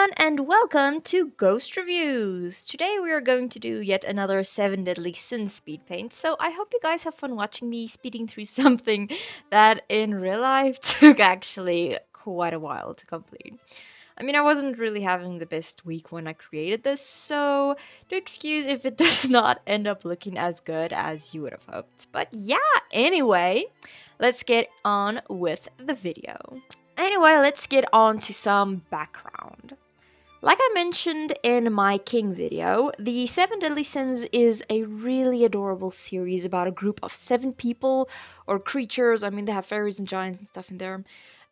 everyone, and welcome to Ghost Reviews. Today we are going to do yet another 7 Deadly Sins speed paint, so I hope you guys have fun watching me speeding through something that in real life took actually quite a while to complete. I mean, I wasn't really having the best week when I created this, so do excuse if it does not end up looking as good as you would have hoped. But yeah, anyway, let's get on with the video. Anyway, let's get on to some background. Like I mentioned in my King video, the 7 Deadly Sins is a really adorable series about a group of 7 people or creatures, I mean they have fairies and giants and stuff in there,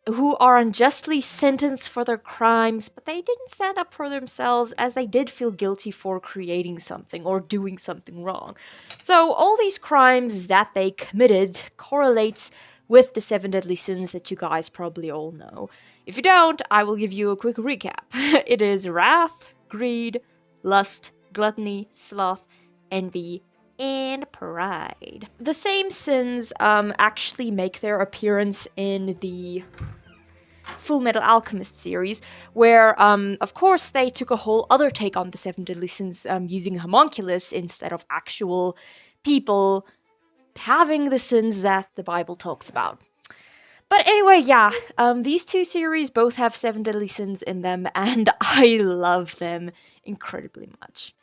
who are unjustly sentenced for their crimes, but they didn't stand up for themselves as they did feel guilty for creating something or doing something wrong. So all these crimes that they committed correlates with the 7 deadly sins that you guys probably all know. If you don't, I will give you a quick recap. It is wrath, greed, lust, gluttony, sloth, envy, and pride. The same sins actually make their appearance in the Full Metal Alchemist series, where, of course, they took a whole other take on the 7 deadly sins using homunculus instead of actual people having the sins that the Bible talks about. But anyway, yeah, these two series both have 7 deadly sins in them, and I love them incredibly much.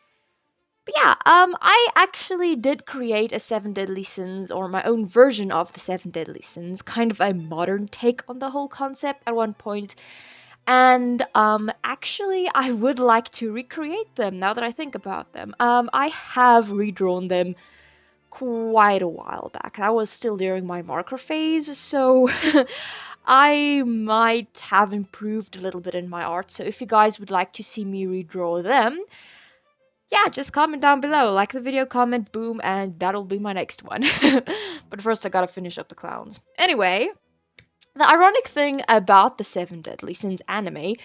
But yeah, I actually did create a 7 Deadly Sins, or my own version of the 7 Deadly Sins, kind of a modern take on the whole concept at one point. And actually, I would like to recreate them now that I think about them. I have redrawn them quite a while back. That was still during my marker phase, so I might have improved a little bit in my art. So if you guys would like to see me redraw them, yeah, just comment down below, like the video, comment, boom, and that'll be my next one. But first I gotta finish up the clowns. Anyway, the ironic thing about the 7 Deadly Sins anime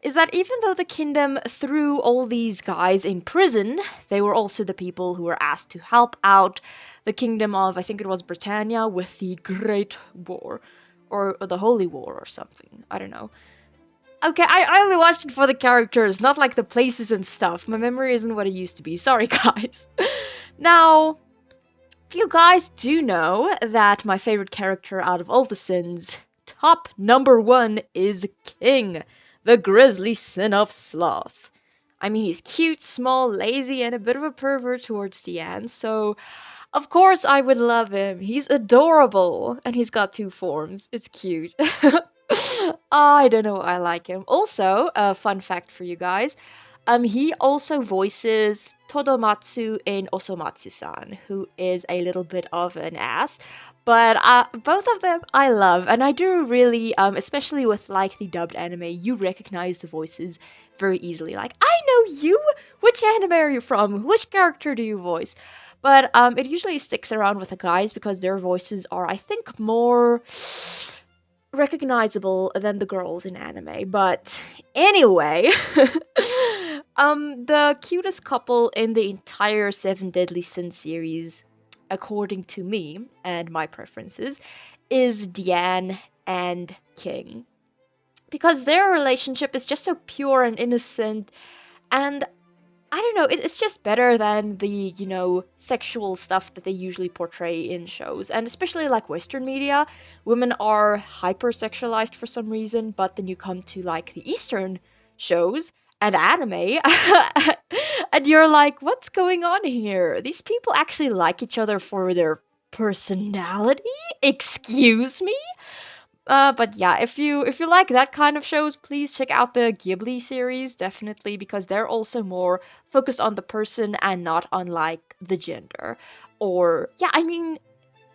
is that even though the kingdom threw all these guys in prison, they were also the people who were asked to help out the kingdom of, I think it was Britannia, with the Great War. Or the Holy War or something. I don't know. Okay, I only watched it for the characters, not like the places and stuff. My memory isn't what it used to be. Sorry, guys. Now, you guys do know that my favorite character out of all the sins, top number 1, is King, the grisly sin of sloth. I mean, he's cute, small, lazy, and a bit of a pervert towards Diane, so of course I would love him. He's adorable, and he's got 2 forms. It's cute. I don't know, I like him. Also, a fun fact for you guys, he also voices Todomatsu in Osomatsu-san, who is a little bit of an ass, but both of them I love, and I do really, especially with like the dubbed anime, you recognize the voices very easily. Like, I know you! Which anime are you from? Which character do you voice? But it usually sticks around with the guys because their voices are, I think, more recognizable than the girls in anime. But anyway, the cutest couple in the entire 7 Deadly Sin series, according to me and my preferences, is Diane and King. Because their relationship is just so pure and innocent, and I don't know, it's just better than the, sexual stuff that they usually portray in shows. And especially like Western media, women are hyper-sexualized for some reason, but then you come to like the Eastern shows and anime, and you're like, what's going on here? These people actually like each other for their personality? Excuse me? But yeah, if you like that kind of shows, please check out the Ghibli series, definitely, because they're also more focused on the person and not on like the gender. Or yeah, I mean,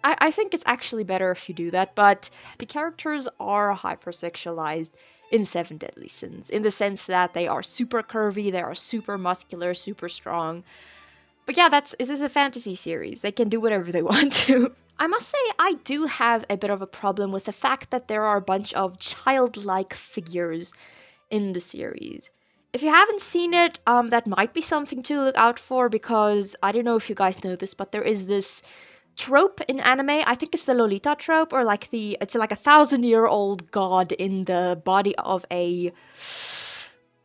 I think it's actually better if you do that, but the characters are hypersexualized in 7 Deadly Sins, in the sense that they are super curvy, they are super muscular, super strong. But yeah, this is a fantasy series. They can do whatever they want to. I must say, I do have a bit of a problem with the fact that there are a bunch of childlike figures in the series. If you haven't seen it, that might be something to look out for, because I don't know if you guys know this, but there is this trope in anime. I think it's the Lolita trope, or like it's like a 1,000-year-old god in the body of a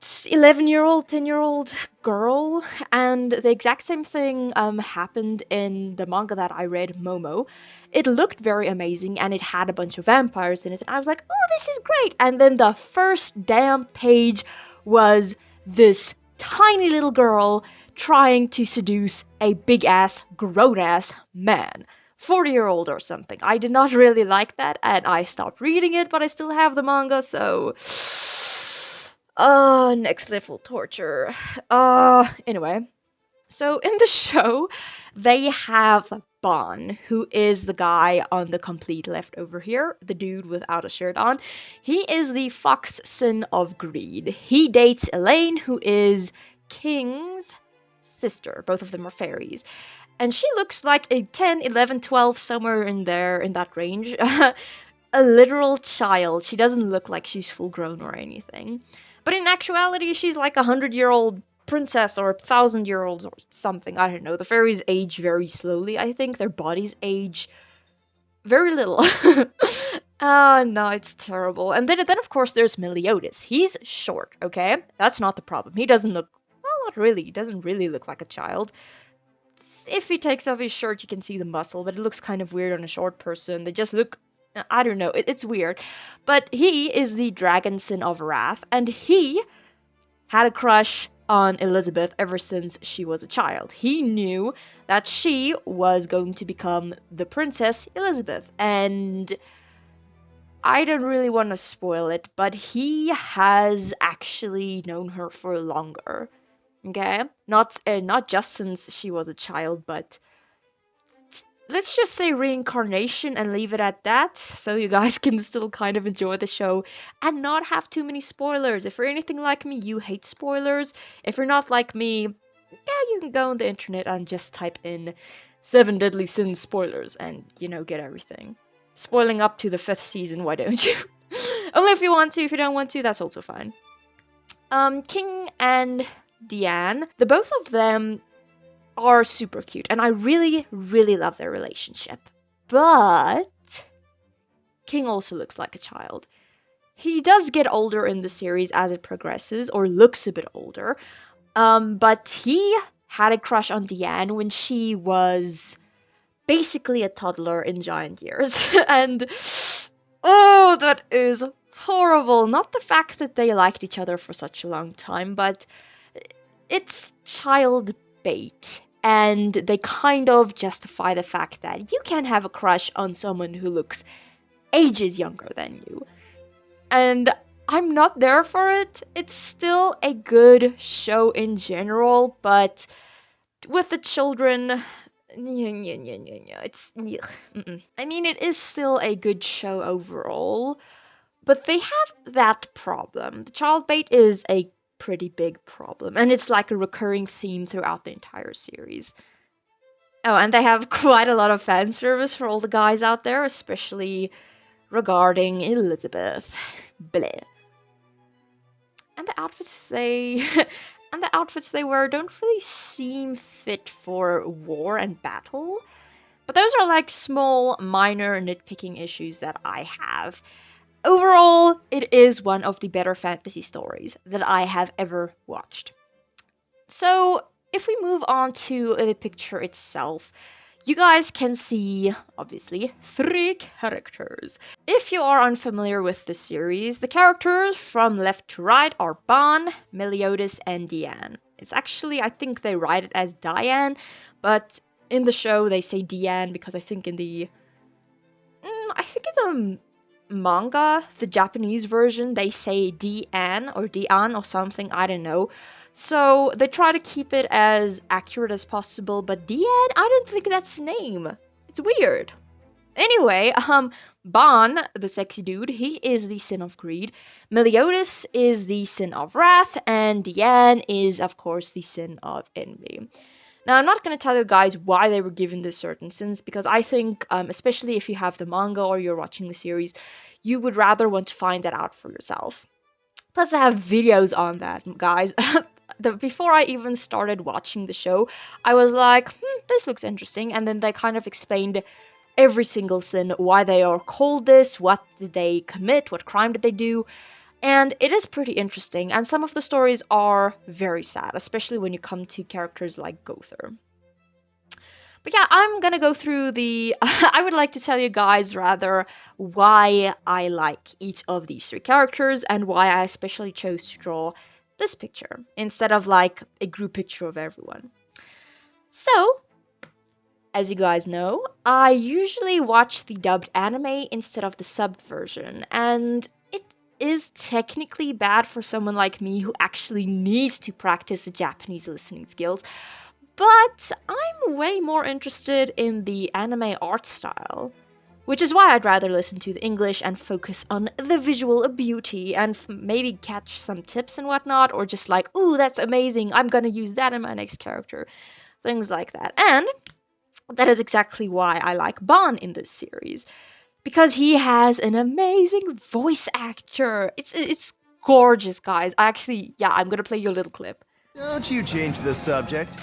11-year-old, 10-year-old girl, and the exact same thing happened in the manga that I read, Momo. It looked very amazing, and it had a bunch of vampires in it, and I was like, oh, this is great! And then the first damn page was this tiny little girl trying to seduce a big-ass, grown-ass man. 40-year-old or something. I did not really like that, and I stopped reading it, but I still have the manga, so... next level torture. Anyway. So in the show, they have Bon, who is the guy on the complete left over here, the dude without a shirt on. He is the fox son of greed. He dates Elaine, who is King's sister. Both of them are fairies. And she looks like a 10, 11, 12, somewhere in there, in that range. A literal child. She doesn't look like she's full grown or anything. But in actuality, she's like 100-year-old princess or 1,000-year-olds or something. I don't know. The fairies age very slowly, I think. Their bodies age very little. No, it's terrible. And then of course, there's Meliodas. He's short, okay? That's not the problem. He doesn't look... Well, not really. He doesn't really look like a child. If he takes off his shirt, you can see the muscle, but it looks kind of weird on a short person. They just look... I don't know, it's weird. But he is the dragon son of wrath, and he had a crush on Elizabeth ever since she was a child. He knew that she was going to become the Princess Elizabeth, and I don't really want to spoil it, but he has actually known her for longer. Okay? Not just since she was a child, but let's just say reincarnation and leave it at that, so you guys can still kind of enjoy the show and not have too many spoilers. If you're anything like me, you hate spoilers. If you're not like me, yeah, you can go on the internet and just type in 7 Deadly Sins spoilers and, get everything. Spoiling up to the 5th season, why don't you? Only if you want to. If you don't want to, that's also fine. King and Diane, the both of them are super cute, and I really, really love their relationship. But King also looks like a child. He does get older in the series as it progresses, or looks a bit older. But he had a crush on Diane when she was basically a toddler in giant years. And oh, that is horrible. Not the fact that they liked each other for such a long time, but it's child bait. And they kind of justify the fact that you can have a crush on someone who looks ages younger than you. And I'm not there for it. It's still a good show in general, but with the children, it's... I mean, it is still a good show overall, but they have that problem. The child bait is a pretty big problem, and it's like a recurring theme throughout the entire series. Oh, and they have quite a lot of fan service for all the guys out there, especially regarding Elizabeth. Bleh. And the outfits they wear don't really seem fit for war and battle. But those are like small, minor nitpicking issues that I have. Overall, it is one of the better fantasy stories that I have ever watched. So, if we move on to the picture itself, you guys can see, obviously, 3 characters. If you are unfamiliar with the series, the characters from left to right are Bon, Meliodas, and Diane. It's actually, I think they write it as Diane, but in the show they say Diane because I think in the manga, the Japanese version, they say Diane or something, I don't know. So they try to keep it as accurate as possible, but Diane, I don't think that's a name. It's weird. Anyway, Bon, the sexy dude, he is the sin of greed. Meliodas is the sin of wrath, and Diane is, of course, the sin of envy. Now, I'm not going to tell you guys why they were given this certain sins, because I think, especially if you have the manga or you're watching the series, you would rather want to find that out for yourself. Plus, I have videos on that, guys. Before I even started watching the show, I was like, this looks interesting, and then they kind of explained every single sin, why they are called this, what did they commit, what crime did they do. And it is pretty interesting, and some of the stories are very sad, especially when you come to characters like Gother. But yeah, I'm gonna go through the. I would like to tell you guys rather why I like each of these three characters and why I especially chose to draw this picture instead of like a group picture of everyone. So, as you guys know, I usually watch the dubbed anime instead of the subbed version, and it is technically bad for someone like me who actually needs to practice the Japanese listening skills, but I'm way more interested in the anime art style. Which is why I'd rather listen to the English and focus on the visual beauty and maybe catch some tips and whatnot, or just like, ooh, that's amazing, I'm gonna use that in my next character. Things like that. And that is exactly why I like Ban in this series. Because he has an amazing voice actor. It's gorgeous, guys. I'm gonna play you a little clip. Don't you change the subject.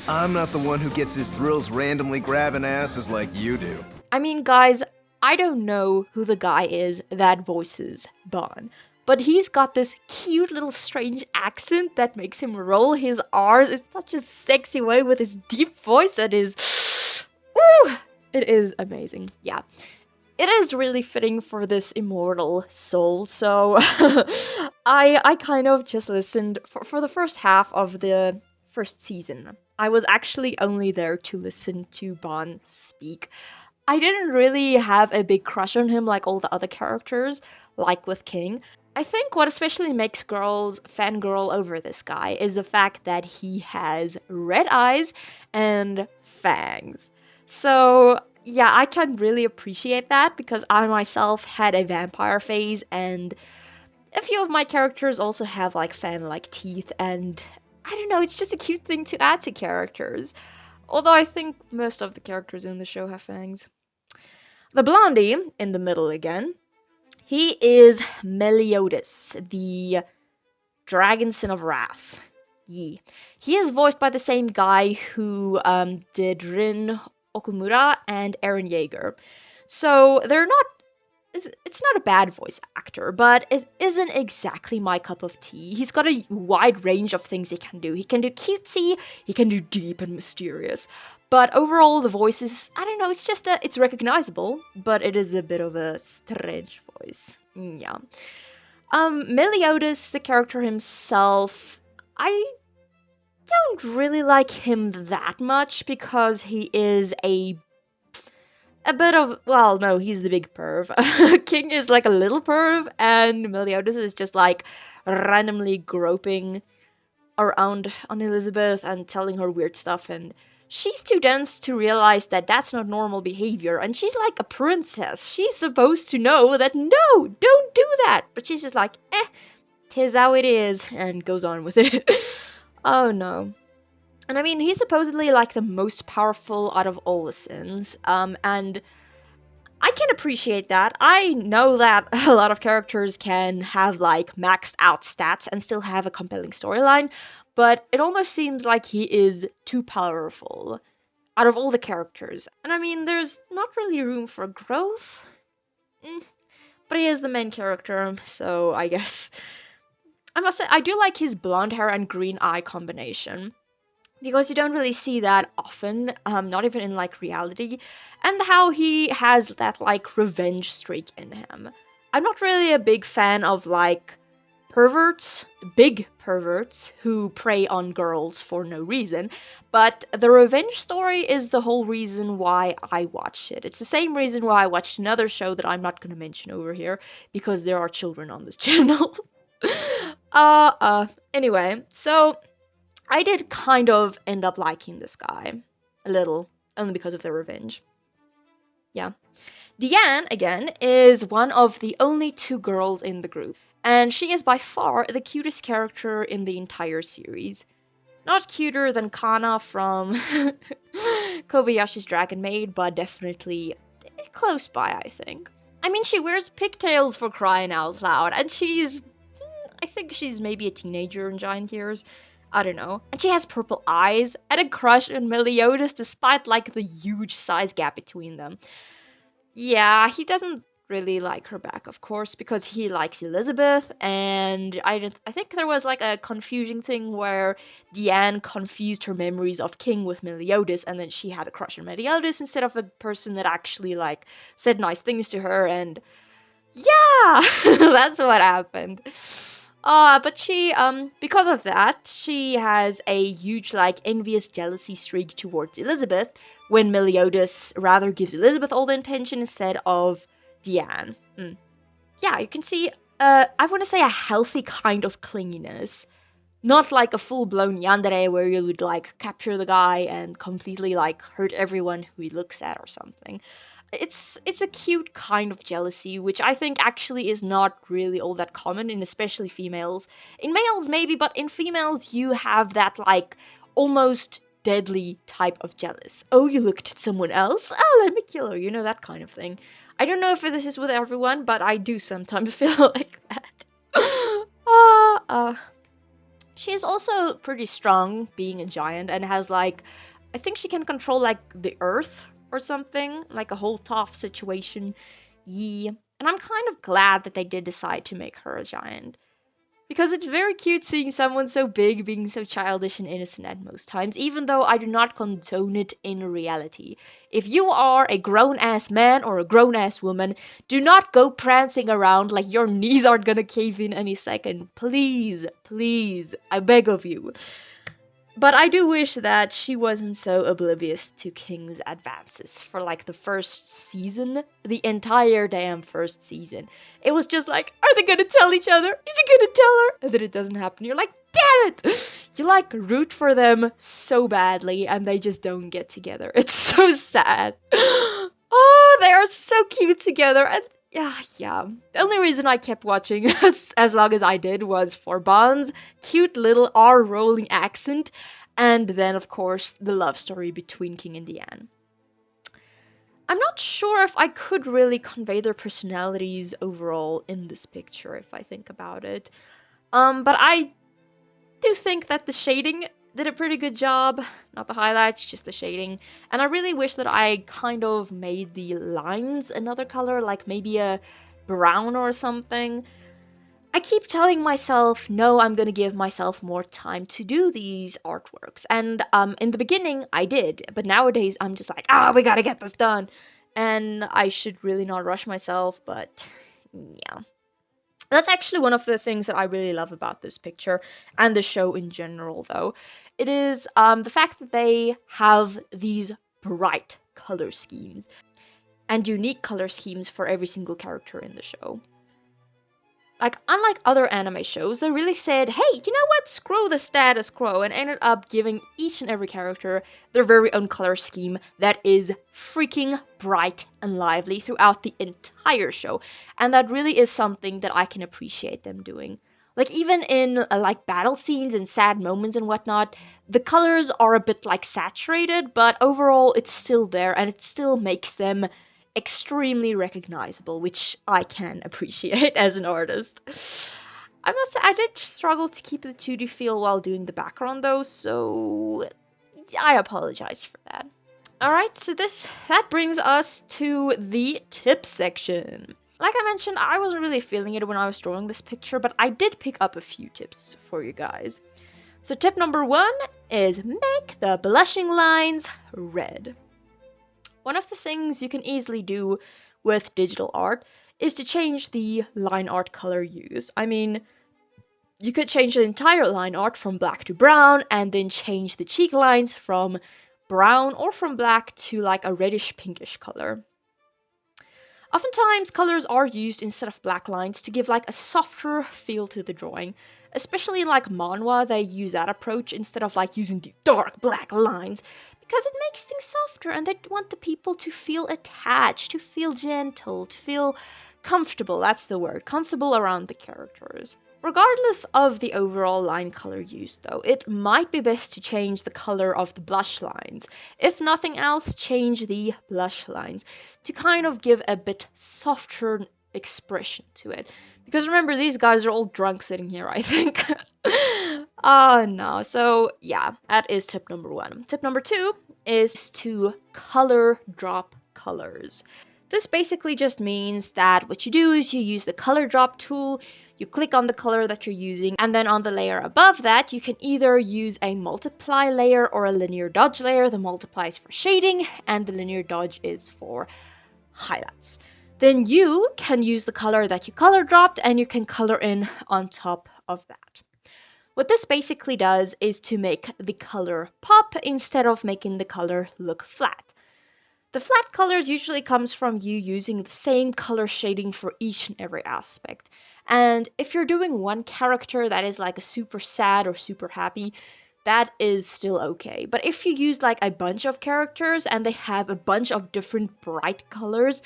I'm not the one who gets his thrills randomly grabbing asses like you do. I mean, guys, I don't know who the guy is that voices Ban, but he's got this cute little strange accent that makes him roll his R's in such a sexy way with his deep voice that is... Ooh! It is amazing. Yeah. It is really fitting for this immortal soul, so I kind of just listened for the first half of the first season. I was actually only there to listen to Ban speak. I didn't really have a big crush on him like all the other characters, like with King. I think what especially makes girls fangirl over this guy is the fact that he has red eyes and fangs. So, yeah, I can really appreciate that because I myself had a vampire phase, and a few of my characters also have like fan-like teeth, and I don't know, it's just a cute thing to add to characters. Although I think most of the characters in the show have fangs. The blondie, in the middle again, he is Meliodas, the Dragon Sin of Wrath. Yee. He is voiced by the same guy who did Rin Okumura and Eren Yeager. So they're not. It's not a bad voice actor, but it isn't exactly my cup of tea. He's got a wide range of things he can do. He can do cutesy, he can do deep and mysterious. But overall, the voice is, I don't know, it's recognizable, but it is a bit of a strange voice. Yeah. Meliodas, the character himself, I don't really like him that much because he is a bit of, well, no, he's the big perv. King is like a little perv, and Meliodas is just like randomly groping around on Elizabeth and telling her weird stuff, and she's too dense to realize that that's not normal behavior, and she's like a princess. She's supposed to know that no, don't do that, but she's just like, tis how it is, and goes on with it. Oh no. And I mean, he's supposedly like the most powerful out of all the sins, and I can appreciate that. I know that a lot of characters can have like maxed out stats and still have a compelling storyline, but it almost seems like he is too powerful out of all the characters. And I mean, there's not really room for growth, but he is the main character, so I guess. I must say, I do like his blonde hair and green eye combination because you don't really see that often, not even in like reality, and how he has that like revenge streak in him. I'm not really a big fan of like perverts, big perverts who prey on girls for no reason, but the revenge story is the whole reason why I watch it. It's the same reason why I watched another show that I'm not going to mention over here because there are children on this channel. Anyway, so I did kind of end up liking this guy. A little. Only because of the revenge. Yeah. Diane, again, is one of the only two girls in the group. And she is by far the cutest character in the entire series. Not cuter than Kana from Kobayashi's Dragon Maid, but definitely close by, I think. I mean, she wears pigtails for crying out loud, and I think she's maybe a teenager in giant years. I don't know. And she has purple eyes and a crush on Meliodas despite like the huge size gap between them. Yeah, he doesn't really like her back, of course, because he likes Elizabeth, and I think there was like a confusing thing where Diane confused her memories of King with Meliodas, and then she had a crush on Meliodas instead of the person that actually like said nice things to her, and yeah, that's what happened. But because of that, she has a huge, like, envious jealousy streak towards Elizabeth, when Meliodas rather gives Elizabeth all the attention instead of Diane. Yeah, you can see, I want to say a healthy kind of clinginess. Not like a full-blown yandere where you would, like, capture the guy and completely, like, hurt everyone who he looks at or something. It's a cute kind of jealousy, which I think actually is not really all that common in especially females. In males maybe, but in females you have that like almost deadly type of jealous. Oh, you looked at someone else? Oh, let me kill her, that kind of thing. I don't know if this is with everyone, but I do sometimes feel like that. uh, uh, she is also pretty strong, being a giant, and has like, I think she can control like the earth or something, like a whole tough situation. Yeah. And I'm kind of glad that they did decide to make her a giant. Because it's very cute seeing someone so big being so childish and innocent at most times, even though I do not condone it in reality. If you are a grown ass man or a grown ass woman, do not go prancing around like your knees aren't gonna cave in any second. Please, please, I beg of you. But I do wish that she wasn't so oblivious to King's advances for like the first season, the entire damn first season. It was just like, are they gonna tell each other? Is he gonna tell her? And then it doesn't happen. You're like, damn it! You like root for them so badly and they just don't get together. It's so sad. Oh, they are so cute together. And yeah. The only reason I kept watching as long as I did was for Bond's cute little R-rolling accent, and then, of course, the love story between King and Diane. I'm not sure if I could really convey their personalities overall in this picture, if I think about it. But I do think that the shading did a pretty good job. Not the highlights, just the shading. And I really wish that I kind of made the lines another color, like maybe a brown or something. I keep telling myself, no, I'm gonna give myself more time to do these artworks. And in the beginning, I did. But nowadays, I'm just like, we gotta get this done. And I should really not rush myself, but yeah. That's actually one of the things that I really love about this picture and the show in general, though. It is the fact that they have these bright color schemes and unique color schemes for every single character in the show. Like, unlike other anime shows, they really said, hey, you know what? Screw the status quo, and ended up giving each and every character their very own color scheme that is freaking bright and lively throughout the entire show. And that really is something that I can appreciate them doing. Like, even in, like, battle scenes and sad moments and whatnot, the colors are a bit, like, saturated, but overall, it's still there, and it still makes them extremely recognizable, which I can appreciate as an artist. I must say, I did struggle to keep the 2D feel while doing the background though, so I apologize for that. Alright, so that brings us to the tip section. Like I mentioned, I wasn't really feeling it when I was drawing this picture, but I did pick up a few tips for you guys. So tip number 1 is make the blushing lines red. One of the things you can easily do with digital art is to change the line art color used. I mean, you could change the entire line art from black to brown and then change the cheek lines from brown or from black to like a reddish pinkish color. Oftentimes, colors are used instead of black lines to give like a softer feel to the drawing. Especially in like manhwa, they use that approach instead of like using the dark black lines, because it makes things softer and they want the people to feel attached, to feel gentle, to feel comfortable. That's the word, comfortable around the characters. Regardless of the overall line color used, though, it might be best to change the color of the blush lines. If nothing else, change the blush lines to kind of give a bit softer expression to it. Because remember, these guys are all drunk sitting here, I think. Oh no. So yeah, that is tip number 1. Tip number 2 is to color drop colors. This basically just means that what you do is you use the color drop tool, you click on the color that you're using, and then on the layer above that, you can either use a multiply layer or a linear dodge layer. The multiply is for shading, and the linear dodge is for highlights. Then you can use the color that you color dropped, and you can color in on top of that. What this basically does is to make the color pop instead of making the color look flat. The flat colors usually comes from you using the same color shading for each and every aspect. And if you're doing one character that is like a super sad or super happy, that is still okay. But if you use like a bunch of characters and they have a bunch of different bright colors,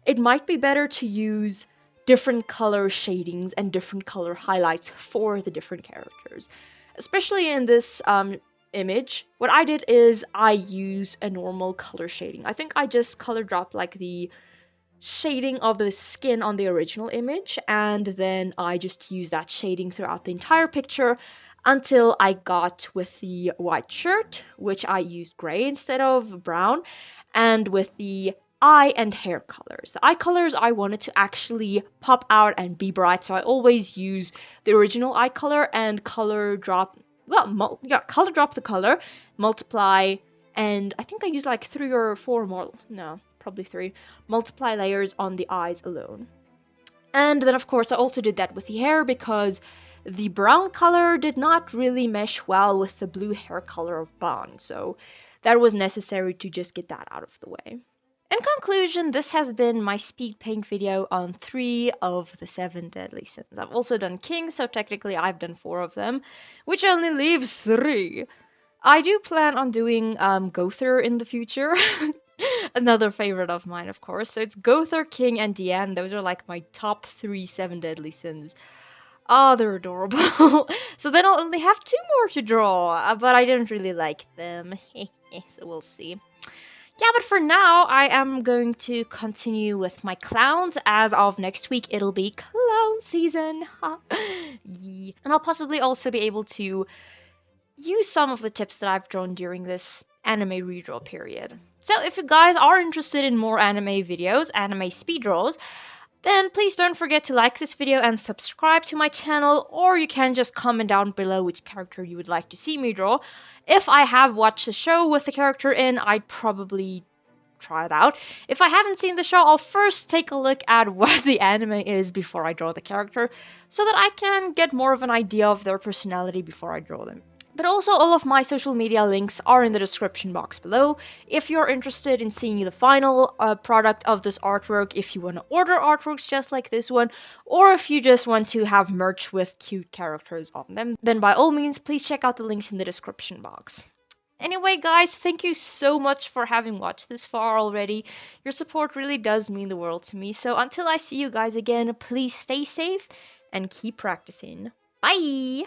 it might be better to use different color shadings and different color highlights for the different characters. Especially in this image, what I did is I used a normal color shading. I think I just color dropped like the shading of the skin on the original image, and then I just used that shading throughout the entire picture until I got with the white shirt, which I used gray instead of brown, and with the eye and hair colors. The eye colors I wanted to actually pop out and be bright, so I always use the original eye color and color drop color drop the color, multiply, and I think I used like 3 or 4 more, no, probably 3, multiply layers on the eyes alone. And then of course I also did that with the hair because the brown color did not really mesh well with the blue hair color of Bond, so that was necessary to just get that out of the way. In conclusion, this has been my speed paint video on 3 of the 7 deadly sins. I've also done King, so technically I've done 4 of them, which only leaves 3. I do plan on doing Gother in the future. Another favorite of mine, of course. So it's Gother, King, and Diane. Those are like my top 3 7 deadly sins. Oh, they're adorable. So then I'll only have 2 more to draw, but I didn't really like them. So we'll see. Yeah, but for now, I am going to continue with my clowns. As of next week, it'll be clown season. Yeah. And I'll possibly also be able to use some of the tips that I've drawn during this anime redraw period. So if you guys are interested in more anime videos, anime speed draws, then please don't forget to like this video and subscribe to my channel, or you can just comment down below which character you would like to see me draw. If I have watched the show with the character in, I'd probably try it out. If I haven't seen the show, I'll first take a look at what the anime is before I draw the character, so that I can get more of an idea of their personality before I draw them. But also, all of my social media links are in the description box below. If you're interested in seeing the final product of this artwork, if you want to order artworks just like this one, or if you just want to have merch with cute characters on them, then by all means, please check out the links in the description box. Anyway, guys, thank you so much for having watched this far already. Your support really does mean the world to me. So until I see you guys again, please stay safe and keep practicing. Bye!